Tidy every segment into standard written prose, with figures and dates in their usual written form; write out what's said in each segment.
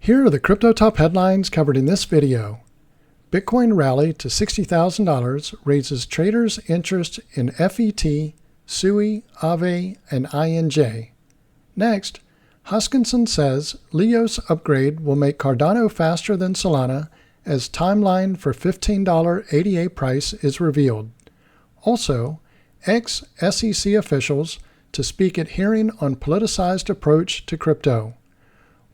Here are the crypto top headlines covered in this video. Bitcoin rally to $60,000 raises traders' interest in FET, SUI, AAVE, and INJ. Next, Hoskinson says Leios upgrade will make Cardano faster than Solana as timeline for $15 ADA price is revealed. Also, ex-SEC officials to speak at hearing on politicized approach to crypto.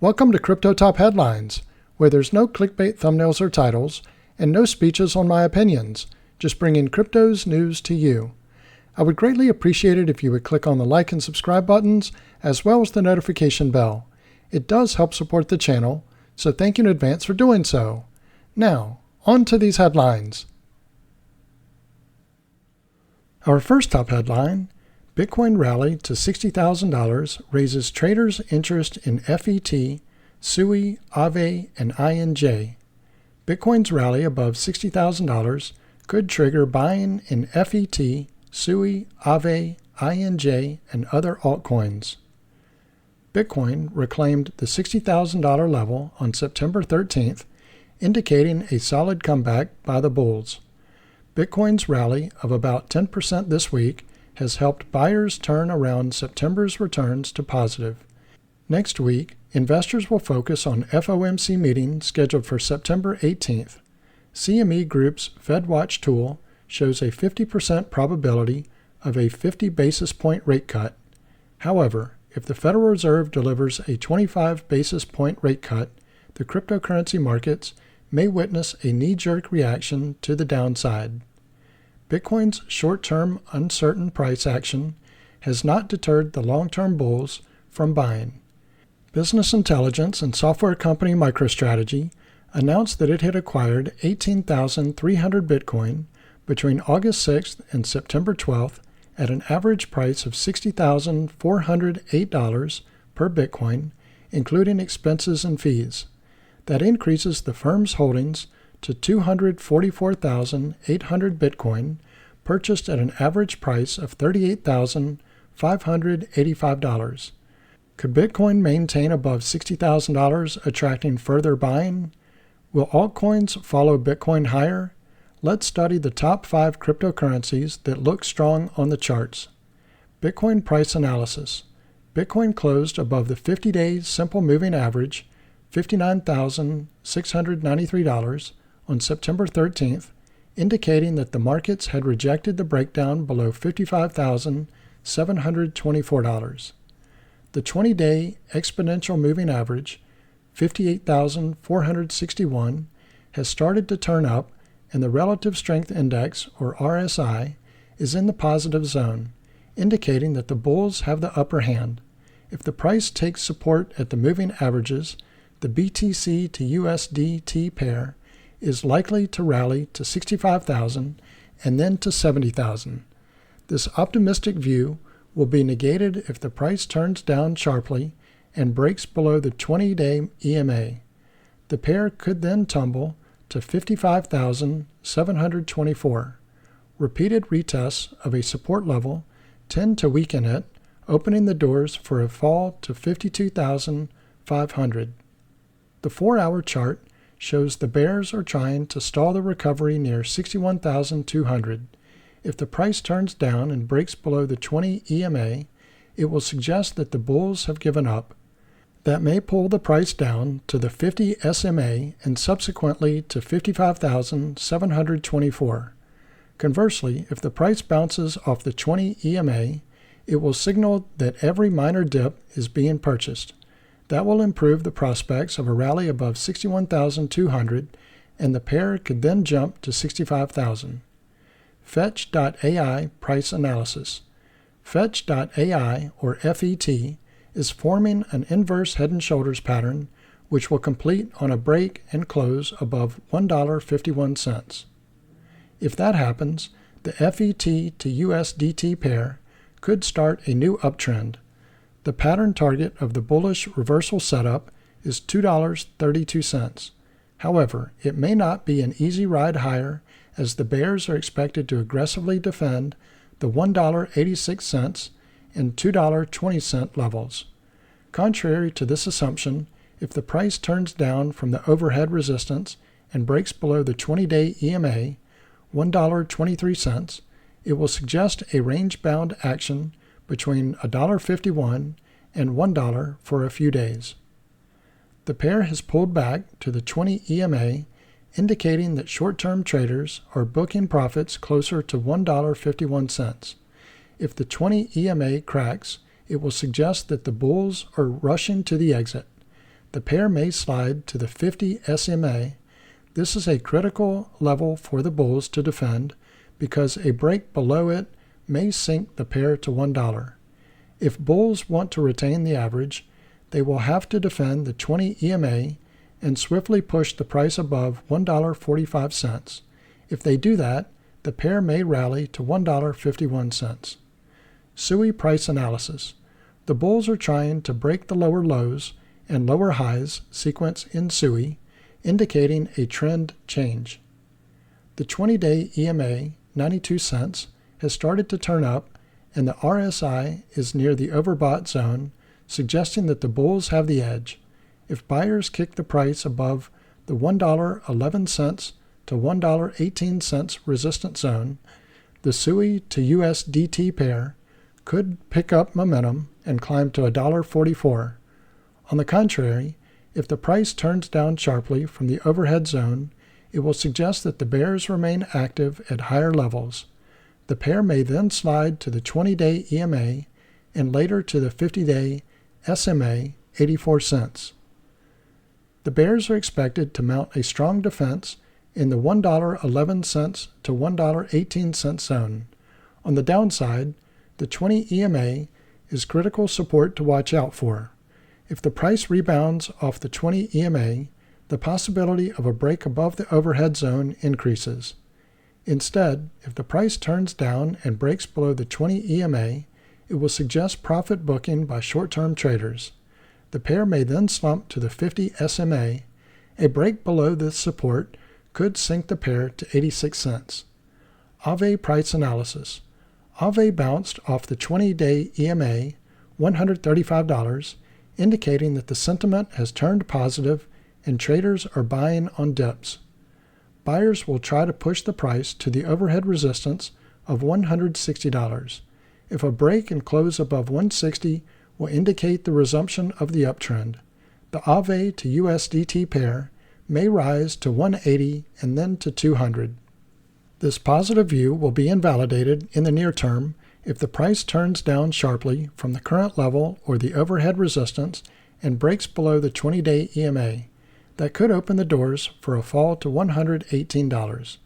Welcome to Crypto Top Headlines, where there's no clickbait thumbnails or titles, and no speeches on my opinions, just bringing crypto's news to you. I would greatly appreciate it if you would click on the like and subscribe buttons, as well as the notification bell. It does help support the channel, so thank you in advance for doing so. Now, on to these headlines. Our first top headline, Bitcoin rally to $60,000 raises traders' interest in FET, SUI, AAVE, and INJ. Bitcoin's rally above $60,000 could trigger buying in FET, SUI, AAVE, INJ, and other altcoins. Bitcoin reclaimed the $60,000 level on September 13th, indicating a solid comeback by the bulls. Bitcoin's rally of about 10% this week has helped buyers turn around September's returns to positive. Next week, investors will focus on FOMC meeting scheduled for September 18th. CME Group's FedWatch tool shows a 50% probability of a 50 basis point rate cut. However, if the Federal Reserve delivers a 25 basis point rate cut, the cryptocurrency markets may witness a knee-jerk reaction to the downside. Bitcoin's short-term uncertain price action has not deterred the long-term bulls from buying. Business intelligence and software company MicroStrategy announced that it had acquired 18,300 Bitcoin between August 6th and September 12th at an average price of $60,408 per Bitcoin, including expenses and fees. That increases the firm's holdings to 244,800 Bitcoin, purchased at an average price of $38,585. Could Bitcoin maintain above $60,000, attracting further buying? Will altcoins follow Bitcoin higher? Let's study the top 5 cryptocurrencies that look strong on the charts. Bitcoin price analysis. Bitcoin closed above the 50-day simple moving average, $59,693, on September 13th, indicating that the markets had rejected the breakdown below $55,724. The 20-day exponential moving average, 58,461, has started to turn up, and the Relative Strength Index, or RSI, is in the positive zone, indicating that the bulls have the upper hand. If the price takes support at the moving averages, the BTC to USDT pair is likely to rally to 65,000 and then to 70,000. This optimistic view will be negated if the price turns down sharply and breaks below the 20-day EMA. The pair could then tumble to 55,724. Repeated retests of a support level tend to weaken it, opening the doors for a fall to 52,500. The 4-hour chart shows the bears are trying to stall the recovery near 61,200. If the price turns down and breaks below the 20 EMA, it will suggest that the bulls have given up. That may pull the price down to the 50 SMA and subsequently to 55,724. Conversely, if the price bounces off the 20 EMA, it will signal that every minor dip is being purchased. That will improve the prospects of a rally above 61,200, and the pair could then jump to 65,000. Fetch.ai price analysis. Fetch.ai, or FET, is forming an inverse head and shoulders pattern, which will complete on a break and close above $1.51. If that happens, the FET to USDT pair could start a new uptrend. The pattern target of the bullish reversal setup is $2.32. However, it may not be an easy ride higher, as the bears are expected to aggressively defend the $1.86 and $2.20 levels. Contrary to this assumption, If the price turns down from the overhead resistance and breaks below the 20-day EMA, $1.23, it will suggest a range-bound action between $1.51 and $1 for a few days. The pair has pulled back to the 20 EMA, indicating that short-term traders are booking profits closer to $1.51. If the 20 EMA cracks, it will suggest that the bulls are rushing to the exit. The pair may slide to the 50 SMA. This is a critical level for the bulls to defend because a break below it may sink the pair to $1. If bulls want to retain the average, they will have to defend the 20 EMA and swiftly push the price above $1.45. If they do that, the pair may rally to $1.51. SUI price analysis. The bulls are trying to break the lower lows and lower highs sequence in SUI, indicating a trend change. The 20-day EMA, 92 cents, has started to turn up, and the RSI is near the overbought zone, suggesting that the bulls have the edge. If buyers kick the price above the $1.11 to $1.18 resistance zone, the SUI to USDT pair could pick up momentum and climb to $1.44. On the contrary, if the price turns down sharply from the overhead zone, it will suggest that the bears remain active at higher levels. The pair may then slide to the 20-day EMA and later to the 50-day SMA, 84 cents. The bears are expected to mount a strong defense in the $1.11 to $1.18 zone. On the downside, the 20 EMA is critical support to watch out for. If the price rebounds off the 20 EMA, the possibility of a break above the overhead zone increases. Instead, if the price turns down and breaks below the 20 EMA, it will suggest profit booking by short-term traders. The pair may then slump to the 50 SMA. A break below this support could sink the pair to 86 cents. AAVE price analysis. AAVE bounced off the 20-day EMA, $135, indicating that the sentiment has turned positive and traders are buying on dips. Buyers will try to push the price to the overhead resistance of $160. If a break and close above 160 will indicate the resumption of the uptrend. The AAVE to USDT pair may rise to 180 and then to 200. This positive view will be invalidated in the near term if the price turns down sharply from the current level or the overhead resistance and breaks below the 20-day EMA. That could open the doors for a fall to $118.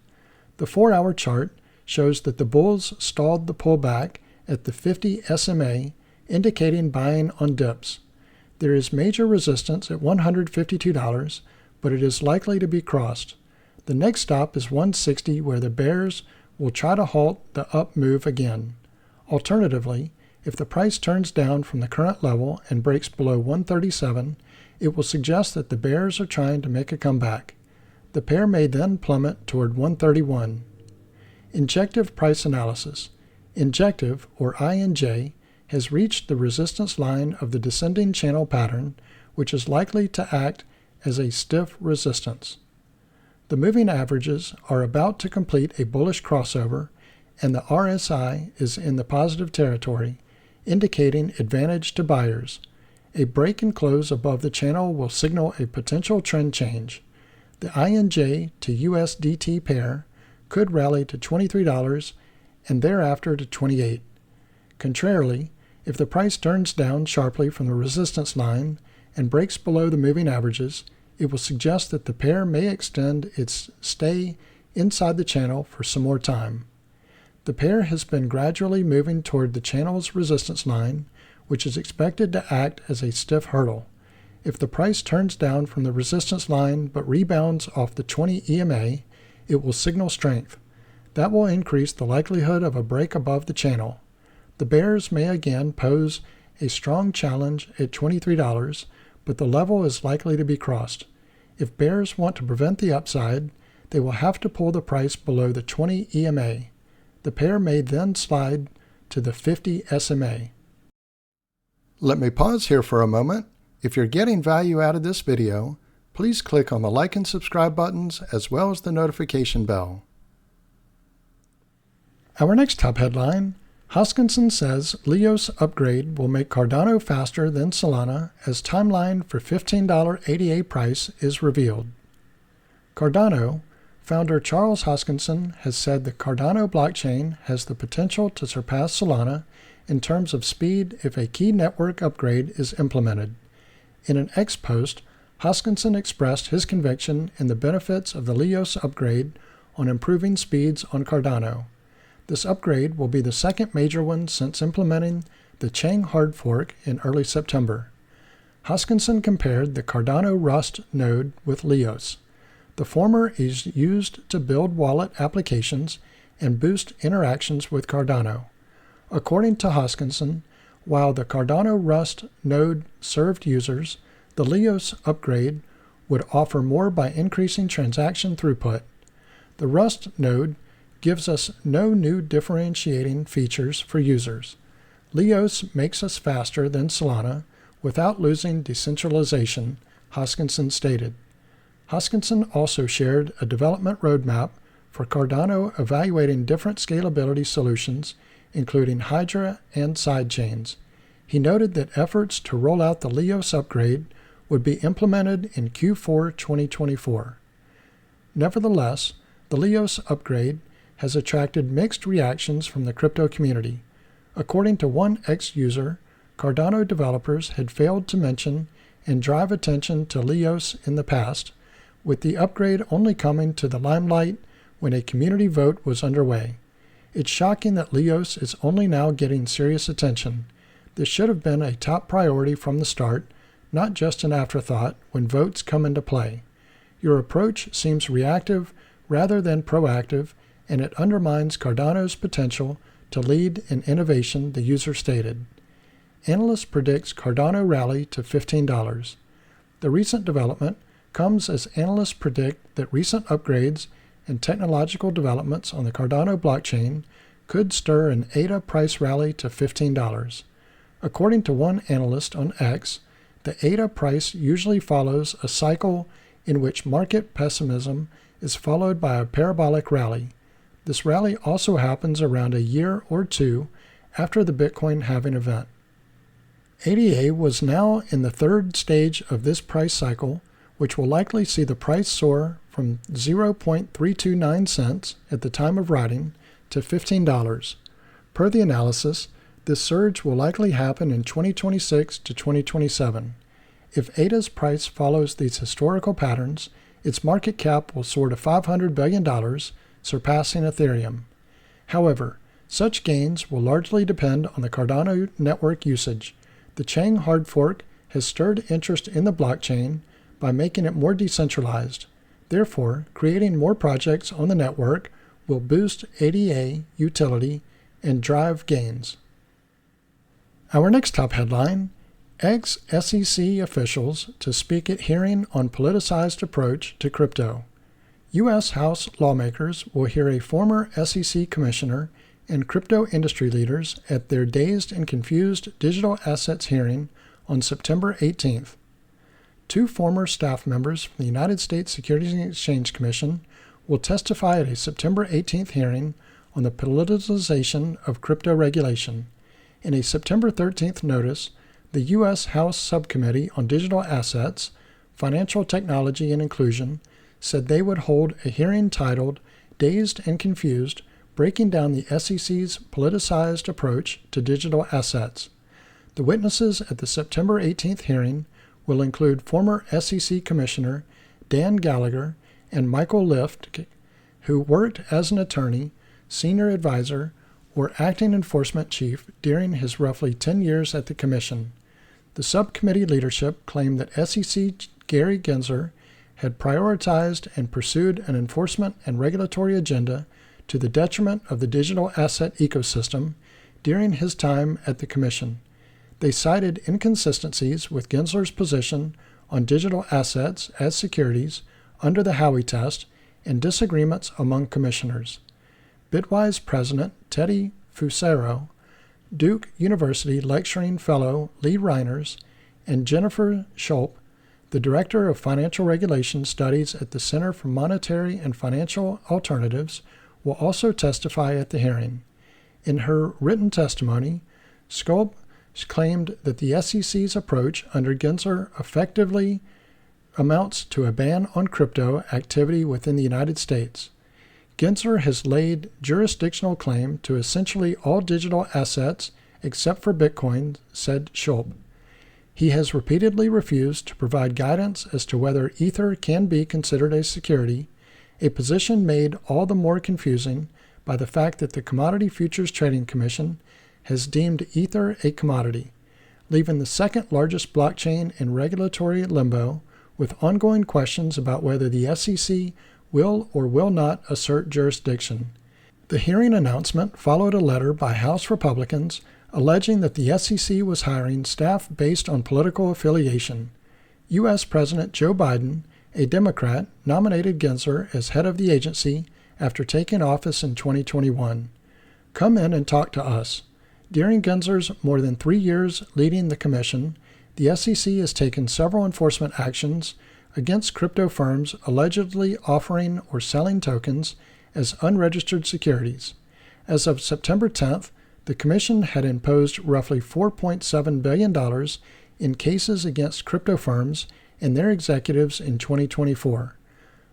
The 4-hour chart shows that the bulls stalled the pullback at the 50 SMA, indicating buying on dips. There is major resistance at $152, but it is likely to be crossed. The next stop is 160, where the bears will try to halt the up move again. Alternatively, if the price turns down from the current level and breaks below 137, it will suggest that the bears are trying to make a comeback. The pair may then plummet toward 131. Injective price analysis. Injective, or INJ, has reached the resistance line of the descending channel pattern, which is likely to act as a stiff resistance. The moving averages are about to complete a bullish crossover, and the RSI is in the positive territory, indicating advantage to buyers. A break and close above the channel will signal a potential trend change. The INJ to USDT pair could rally to $23 and thereafter to $28. Contrarily, if the price turns down sharply from the resistance line and breaks below the moving averages, it will suggest that the pair may extend its stay inside the channel for some more time. The pair has been gradually moving toward the channel's resistance line, which is expected to act as a stiff hurdle. If the price turns down from the resistance line but rebounds off the 20 EMA, it will signal strength. That will increase the likelihood of a break above the channel. The bears may again pose a strong challenge at $23, but the level is likely to be crossed. If bears want to prevent the upside, they will have to pull the price below the 20 EMA. The pair may then slide to the 50 SMA. Let me pause here for a moment If you're getting value out of this video, please click on the like and subscribe buttons as well as the notification bell. Our next top headline, Hoskinson says Leios upgrade will make Cardano faster than Solana as timeline for $15 ADA price is revealed. Cardano founder Charles Hoskinson has said the Cardano blockchain has the potential to surpass Solana in terms of speed if a key network upgrade is implemented. In an X post, Hoskinson expressed his conviction in the benefits of the Leios upgrade on improving speeds on Cardano. This upgrade will be the second major one since implementing the Chain hard fork in early September. Hoskinson compared the Cardano Rust node with Leios. The former is used to build wallet applications and boost interactions with Cardano. According to Hoskinson, while the Cardano Rust node served users, the Leios upgrade would offer more by increasing transaction throughput. The Rust node gives us no new differentiating features for users. Leios makes us faster than Solana without losing decentralization, Hoskinson stated. Hoskinson also shared a development roadmap for Cardano evaluating different scalability solutions, including Hydra and sidechains. He noted that efforts to roll out the Leios upgrade would be implemented in Q4 2024. Nevertheless, the Leios upgrade has attracted mixed reactions from the crypto community. According to one ex-user, Cardano developers had failed to mention and drive attention to Leios in the past, with the upgrade only coming to the limelight when a community vote was underway. It's shocking that Leios is only now getting serious attention. This should have been a top priority from the start, not just an afterthought when votes come into play. Your approach seems reactive rather than proactive, and it undermines Cardano's potential to lead in innovation, the user stated. Analyst predicts Cardano rally to $15. The recent development comes as analysts predict that recent upgrades and technological developments on the Cardano blockchain could stir an ADA price rally to $15. According to one analyst on X, the ADA price usually follows a cycle in which market pessimism is followed by a parabolic rally. This rally also happens around a year or two after the Bitcoin halving event. ADA was now in the third stage of this price cycle, which will likely see the price soar from 0.329 cents at the time of writing to $15. Per the analysis, this surge will likely happen in 2026 to 2027. If ADA's price follows these historical patterns, its market cap will soar to $500 billion, surpassing Ethereum. However, such gains will largely depend on the Cardano network usage. The Chain hard fork has stirred interest in the blockchain by making it more decentralized. Therefore, creating more projects on the network will boost ADA utility and drive gains. Our next top headline, ex-SEC officials to speak at hearing on politicized approach to crypto. U.S. House lawmakers will hear a former SEC commissioner and crypto industry leaders at their Dazed and Confused Digital Assets hearing on September 18th. Two former staff members from the United States Securities and Exchange Commission will testify at a September 18th hearing on the politicization of crypto regulation. In a September 13th notice, the U.S. House Subcommittee on Digital Assets, Financial Technology and Inclusion said they would hold a hearing titled Dazed and Confused, Breaking Down the SEC's Politicized Approach to Digital Assets. The witnesses at the September 18th hearing will include former SEC Commissioner Dan Gallagher and Michael Lift, who worked as an attorney, senior advisor, or acting enforcement chief during his roughly 10 years at the Commission. The subcommittee leadership claimed that SEC Gary Gensler had prioritized and pursued an enforcement and regulatory agenda to the detriment of the digital asset ecosystem during his time at the Commission. They cited inconsistencies with Gensler's position on digital assets as securities under the Howey test and disagreements among commissioners. Bitwise President Teddy Fusaro, Duke University lecturing fellow Lee Reiners, and Jennifer Schulp, the Director of Financial Regulation Studies at the Center for Monetary and Financial Alternatives, will also testify at the hearing. In her written testimony, Schulp claimed that the SEC's approach under Gensler effectively amounts to a ban on crypto activity within the United States. Gensler has laid jurisdictional claim to essentially all digital assets except for Bitcoin, said Schulp. He has repeatedly refused to provide guidance as to whether Ether can be considered a security, a position made all the more confusing by the fact that the Commodity Futures Trading Commission has deemed Ether a commodity, leaving the second largest blockchain in regulatory limbo with ongoing questions about whether the SEC will or will not assert jurisdiction. The hearing announcement followed a letter by House Republicans alleging that the SEC was hiring staff based on political affiliation. U.S. President Joe Biden, a Democrat, nominated Gensler as head of the agency after taking office in 2021. Come in and talk to us. During Gensler's more than 3 years leading the commission, the SEC has taken several enforcement actions against crypto firms allegedly offering or selling tokens as unregistered securities. As of September 10th, the Commission had imposed roughly $4.7 billion in cases against crypto firms and their executives in 2024.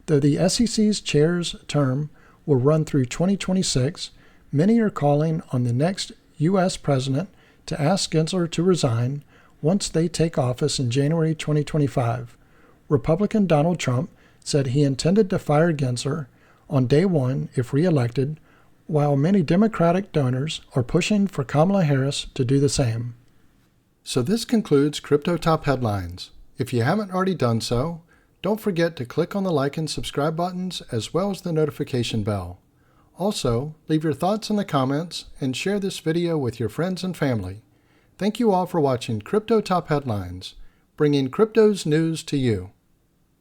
Though the SEC's chair's term will run through 2026, many are calling on the next U.S. president to ask Gensler to resign once they take office in January 2025. Republican Donald Trump said he intended to fire Gensler on day one if reelected, while many Democratic donors are pushing for Kamala Harris to do the same. So this concludes Crypto Top Headlines. If you haven't already done so, don't forget to click on the like and subscribe buttons as well as the notification bell. Also, leave your thoughts in the comments and share this video with your friends and family. Thank you all for watching Crypto Top Headlines, bringing crypto's news to you.